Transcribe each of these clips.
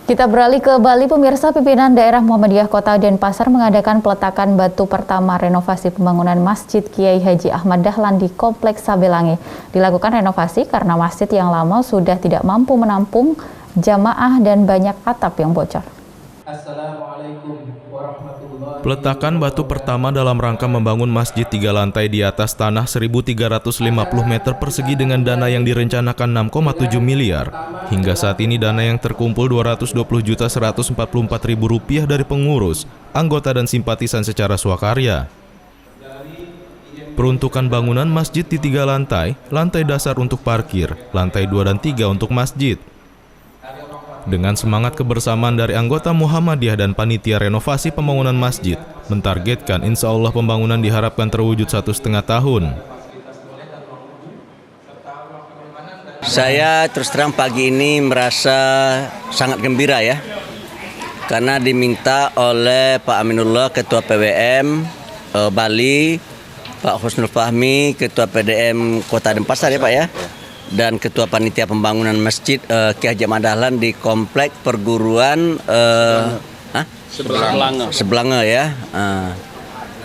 Kita beralih ke Bali, pemirsa. Pimpinan Daerah Muhammadiyah Kota Denpasar mengadakan peletakan batu pertama renovasi pembangunan Masjid Kiai Haji Ahmad Dahlan di Kompleks Sabelangi. Dilakukan renovasi karena masjid yang lama sudah tidak mampu menampung jamaah dan banyak atap yang bocor. Peletakan batu pertama dalam rangka membangun masjid 3 lantai di atas tanah 1.350 meter persegi dengan dana yang direncanakan 6,7 miliar. Hingga saat ini dana yang terkumpul Rp220.144.000 dari pengurus, anggota dan simpatisan secara swakarya. Peruntukan bangunan masjid di 3 lantai, lantai dasar untuk parkir, lantai 2 dan 3 untuk masjid. Dengan semangat kebersamaan dari anggota Muhammadiyah dan panitia renovasi pembangunan masjid, mentargetkan insya Allah pembangunan diharapkan terwujud 1,5 tahun. Saya terus terang pagi ini merasa sangat gembira ya, karena diminta oleh Pak Aminullah, Ketua PWM Bali, Pak Husnul Fahmi, Ketua PDM Kota Denpasar ya Pak ya, dan Ketua Panitia Pembangunan Masjid Kiai Haji Ahmad Dahlan di Komplek Perguruan Sebelanga ya.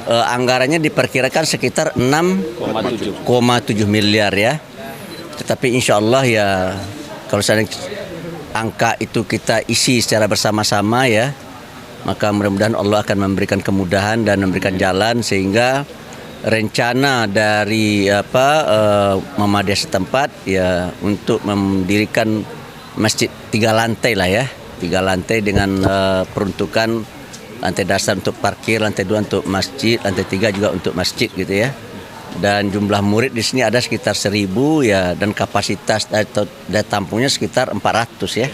Anggarannya diperkirakan sekitar 6,7 miliar ya. Tetapi insya Allah ya, kalau angka itu kita isi secara bersama-sama ya, maka mudah-mudahan Allah akan memberikan kemudahan dan memberikan jalan sehingga rencana dari Muhammadiyah setempat ya untuk mendirikan masjid 3 lantai lah ya, 3 lantai dengan peruntukan lantai dasar untuk parkir, lantai 2 untuk masjid, lantai 3 juga untuk masjid gitu ya. Dan jumlah murid di sini ada sekitar 1.000 ya, dan kapasitas atau daya tampungnya sekitar 400 ya.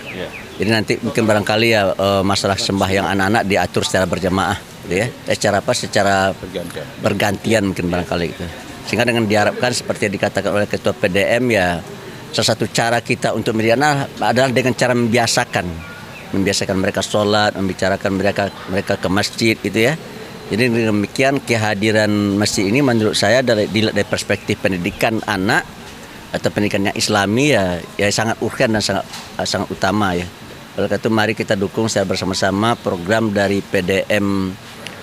Jadi nanti mungkin barangkali ya masalah sembahyang anak-anak diatur secara berjamaah gitu ya. Secara bergantian mungkin barangkali gitu. Sehingga dengan diharapkan seperti yang dikatakan oleh Ketua PDM ya, salah satu cara kita untuk meriana adalah dengan cara membiasakan mereka sholat, membicarakan mereka ke masjid gitu ya. Jadi demikian kehadiran masjid ini menurut saya dari perspektif pendidikan anak atau pendidikan yang Islami ya sangat urgen dan sangat utama ya. Oleh karena itu mari kita dukung secara bersama-sama program dari PDM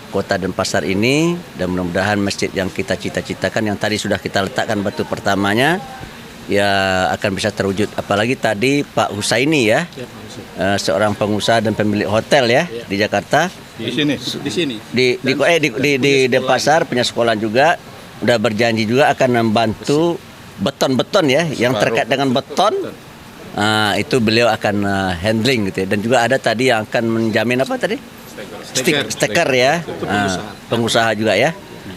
Kota Denpasar ini, dan mudah-mudahan masjid yang kita cita-citakan yang tadi sudah kita letakkan batu pertamanya ya akan bisa terwujud. Apalagi tadi Pak Husaini ya, seorang pengusaha dan pemilik hotel ya di Jakarta. Di Denpasar punya sekolah juga, udah berjanji juga akan membantu beton ya yang terkait dengan beton. Itu beliau akan handling gitu ya. Dan juga ada tadi yang akan menjamin apa tadi? Stiker ya, pengusaha juga ya.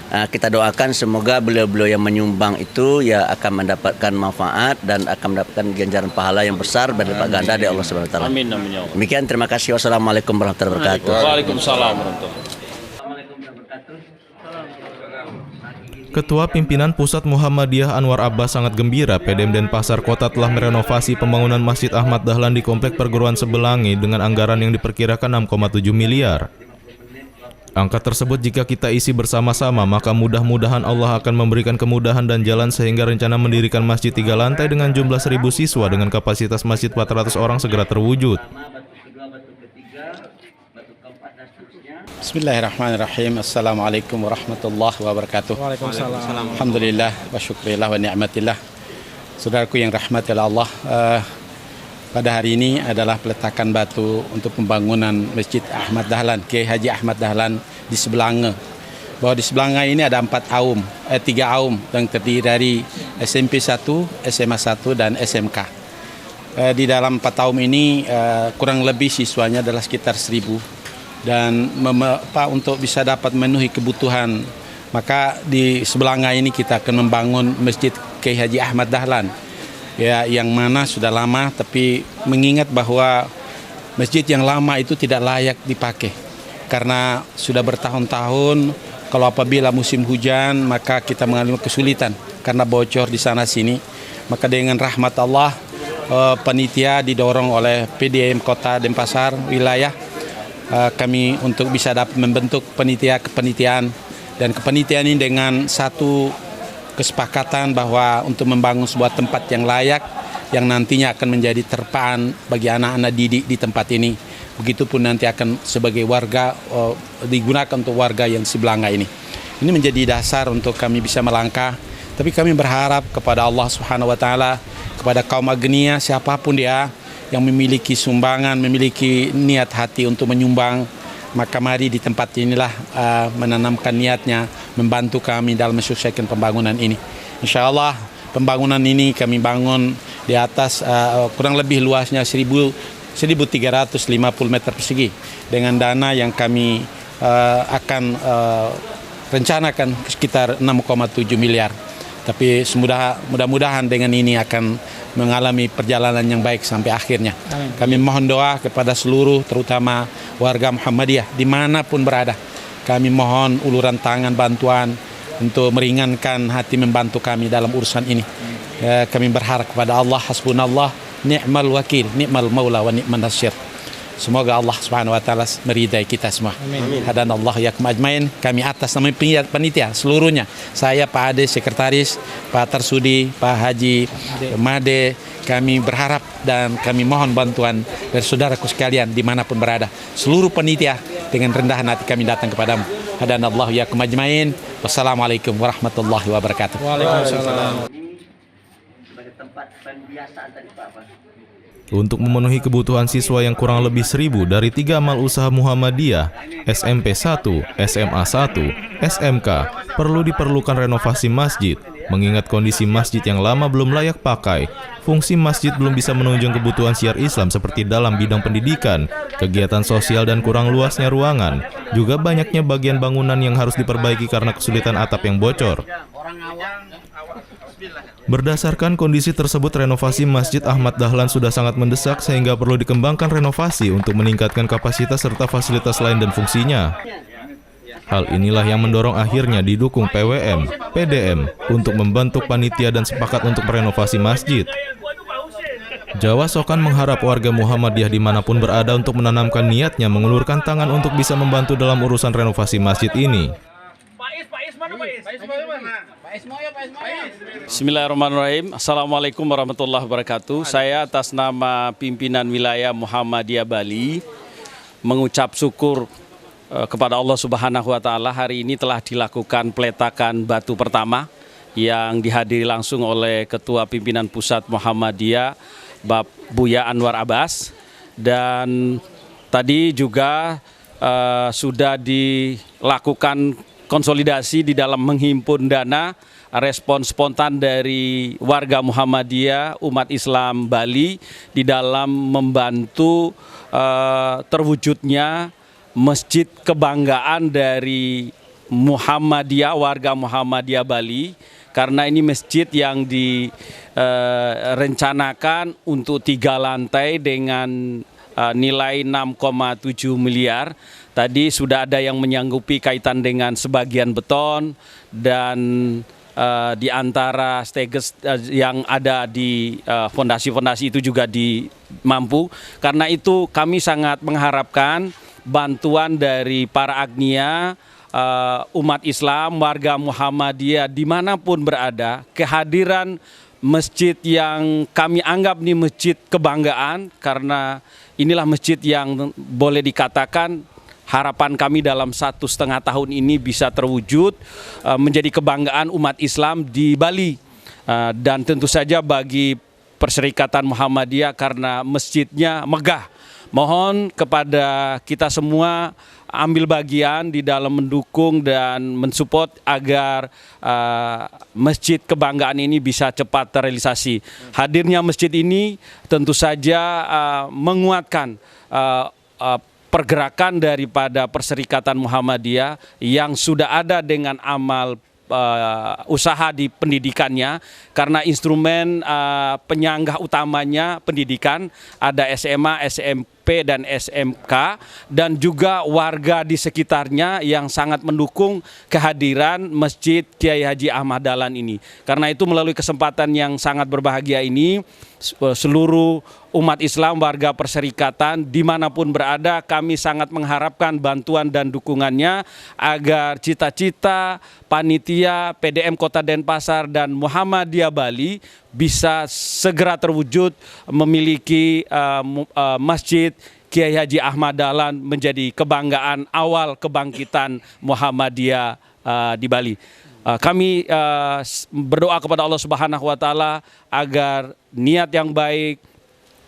Kita doakan semoga beliau-beliau yang menyumbang itu ya akan mendapatkan manfaat dan akan mendapatkan ganjaran pahala yang besar berlipat ganda dari Allah Subhanahu wa taala. Amin amin ya Allah. Demikian, terima kasih. Wassalamualaikum warahmatullahi wabarakatuh. Waalaikumsalam warahmatullahi wabarakatuh. Ketua Pimpinan Pusat Muhammadiyah Anwar Abbas sangat gembira PDM Denpasar Kota telah merenovasi pembangunan Masjid Ahmad Dahlan di Komplek Perguruan Sebelangi dengan anggaran yang diperkirakan 6,7 miliar. Angka tersebut jika kita isi bersama-sama, maka mudah-mudahan Allah akan memberikan kemudahan dan jalan sehingga rencana mendirikan masjid 3 lantai dengan jumlah 1.000 siswa dengan kapasitas masjid 400 orang segera terwujud. Bismillahirrahmanirrahim. Assalamualaikum warahmatullahi wabarakatuh. Waalaikumsalam. Alhamdulillah wa syukrillah wa ni'matillah. Saudaraku yang rahmati Allah, pada hari ini adalah peletakan batu untuk pembangunan Masjid Ahmad Dahlan, Kiai Haji Ahmad Dahlan di Sebelanga. Bahwa di Sebelanga ini ada 3 aum yang terdiri dari SMP 1, SMA 1 dan SMK. Di dalam 4 aum ini kurang lebih siswanya adalah sekitar 1.000. Dan untuk bisa dapat memenuhi kebutuhan, maka di Sebelanga ini kita akan membangun Masjid Kiai Haji Ahmad Dahlan ya, yang mana sudah lama, tapi mengingat bahwa masjid yang lama itu tidak layak dipakai karena sudah bertahun-tahun. Kalau apabila musim hujan maka kita mengalami kesulitan karena bocor di sana sini. Maka dengan rahmat Allah, panitia didorong oleh PDM Kota Denpasar wilayah kami untuk bisa dapat membentuk kepanitiaan, dan kepanitiaan ini dengan satu kesepakatan bahwa untuk membangun sebuah tempat yang layak yang nantinya akan menjadi terpaan bagi anak-anak didik di tempat ini. begitupun nanti akan sebagai warga digunakan untuk warga yang sebelanga ini. Ini menjadi dasar untuk kami bisa melangkah, tapi kami berharap kepada Allah Subhanahu wa taala, kepada kaum Agnia siapapun dia yang memiliki sumbangan, memiliki niat hati untuk menyumbang, maka mari di tempat inilah menanamkan niatnya membantu kami dalam menyelesaikan pembangunan ini. Insya Allah pembangunan ini kami bangun di atas kurang lebih luasnya 1.350 meter persegi dengan dana yang kami akan rencanakan sekitar 6,7 miliar. Tapi mudah-mudahan dengan ini akan mengalami perjalanan yang baik sampai akhirnya. Amin. Kami mohon doa kepada seluruh terutama warga Muhammadiyah dimanapun berada. Kami mohon uluran tangan bantuan untuk meringankan hati membantu kami dalam urusan ini. Kami berharap kepada Allah, hasbunallah, ni'mal wakil, ni'mal maula wa ni'man nasir. Semoga Allah Subhanahu wa taala meridai kita semua. Amin. Hadanallah yakum ajmain. Kami atas nama panitia seluruhnya. Saya Pak Ade sekretaris, Pak Tarsudi, Pak Haji Made, kami berharap dan kami mohon bantuan dari saudaraku sekalian dimanapun berada. Seluruh panitia dengan rendahan hati kami datang kepadamu. Hadanallah yakum ajmain. Wassalamualaikum warahmatullahi wabarakatuh. Waalaikumsalam. Untuk memenuhi kebutuhan siswa yang kurang lebih 1.000 dari 3 amal usaha Muhammadiyah, SMP 1, SMA 1, SMK, perlu diperlukan renovasi masjid. Mengingat kondisi masjid yang lama belum layak pakai, fungsi masjid belum bisa menunjang kebutuhan syiar Islam seperti dalam bidang pendidikan, kegiatan sosial dan kurang luasnya ruangan. Juga banyaknya bagian bangunan yang harus diperbaiki karena kesulitan atap yang bocor. Berdasarkan kondisi tersebut, renovasi Masjid Ahmad Dahlan sudah sangat mendesak sehingga perlu dikembangkan renovasi untuk meningkatkan kapasitas serta fasilitas lain dan fungsinya. Hal inilah yang mendorong akhirnya didukung PWM, PDM untuk membentuk panitia dan sepakat untuk merenovasi masjid. Jawa Sokan mengharap warga Muhammadiyah dimanapun berada untuk menanamkan niatnya mengulurkan tangan untuk bisa membantu dalam urusan renovasi masjid ini. Bismillahirrahmanirrahim. Assalamualaikum warahmatullahi wabarakatuh. Saya atas nama pimpinan wilayah Muhammadiyah Bali mengucap syukur kepada Allah Subhanahu wa taala. Hari ini telah dilakukan peletakan batu pertama yang dihadiri langsung oleh Ketua Pimpinan Pusat Muhammadiyah Buya Anwar Abbas, dan tadi juga sudah dilakukan konsolidasi di dalam menghimpun dana. Respon spontan dari warga Muhammadiyah umat Islam Bali di dalam membantu terwujudnya masjid kebanggaan dari Muhammadiyah, warga Muhammadiyah Bali, karena ini masjid yang direncanakan untuk 3 lantai dengan nilai 6,7 miliar. Tadi sudah ada yang menyanggupi kaitan dengan sebagian beton dan di antara steges yang ada di fondasi-fondasi itu juga mampu. Karena itu kami sangat mengharapkan bantuan dari para agnia, umat Islam, warga Muhammadiyah dimanapun berada. Kehadiran masjid yang kami anggap ini masjid kebanggaan, karena inilah masjid yang boleh dikatakan harapan kami dalam 1,5 tahun ini bisa terwujud menjadi kebanggaan umat Islam di Bali. Dan tentu saja bagi Perserikatan Muhammadiyah karena masjidnya megah. Mohon kepada kita semua ambil bagian di dalam mendukung dan mensupport agar masjid kebanggaan ini bisa cepat terrealisasi. Hadirnya masjid ini tentu saja menguatkan pergerakan daripada Perserikatan Muhammadiyah yang sudah ada dengan amal usaha di pendidikannya, karena instrumen penyanggah utamanya pendidikan, ada SMA, SMP, dan SMK, dan juga warga di sekitarnya yang sangat mendukung kehadiran Masjid Kiai Haji Ahmad Dahlan ini. Karena itu melalui kesempatan yang sangat berbahagia ini, seluruh umat Islam, warga Perserikatan dimanapun berada, kami sangat mengharapkan bantuan dan dukungannya agar cita-cita panitia PDM Kota Denpasar dan Muhammadiyah Bali bisa segera terwujud memiliki masjid Kiai Haji Ahmad Dahlan menjadi kebanggaan awal kebangkitan Muhammadiyah di Bali. Kami berdoa kepada Allah Subhanahu wa Ta'ala agar niat yang baik,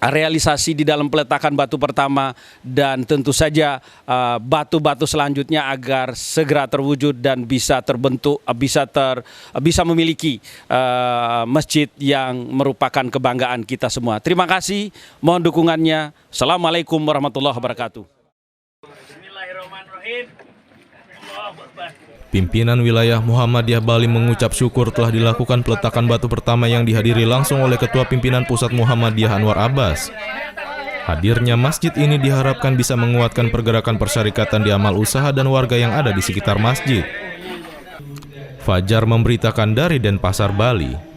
realisasi di dalam peletakan batu pertama, dan tentu saja batu-batu selanjutnya agar segera terwujud dan bisa terbentuk, bisa memiliki masjid yang merupakan kebanggaan kita semua. Terima kasih, mohon dukungannya. Assalamualaikum warahmatullahi wabarakatuh. Bismillahirrahmanirrahim. Pimpinan wilayah Muhammadiyah Bali mengucap syukur telah dilakukan peletakan batu pertama yang dihadiri langsung oleh Ketua Pimpinan Pusat Muhammadiyah Anwar Abbas. Hadirnya masjid ini diharapkan bisa menguatkan pergerakan persyarikatan di amal usaha dan warga yang ada di sekitar masjid. Fajar memberitakan dari Denpasar, Bali.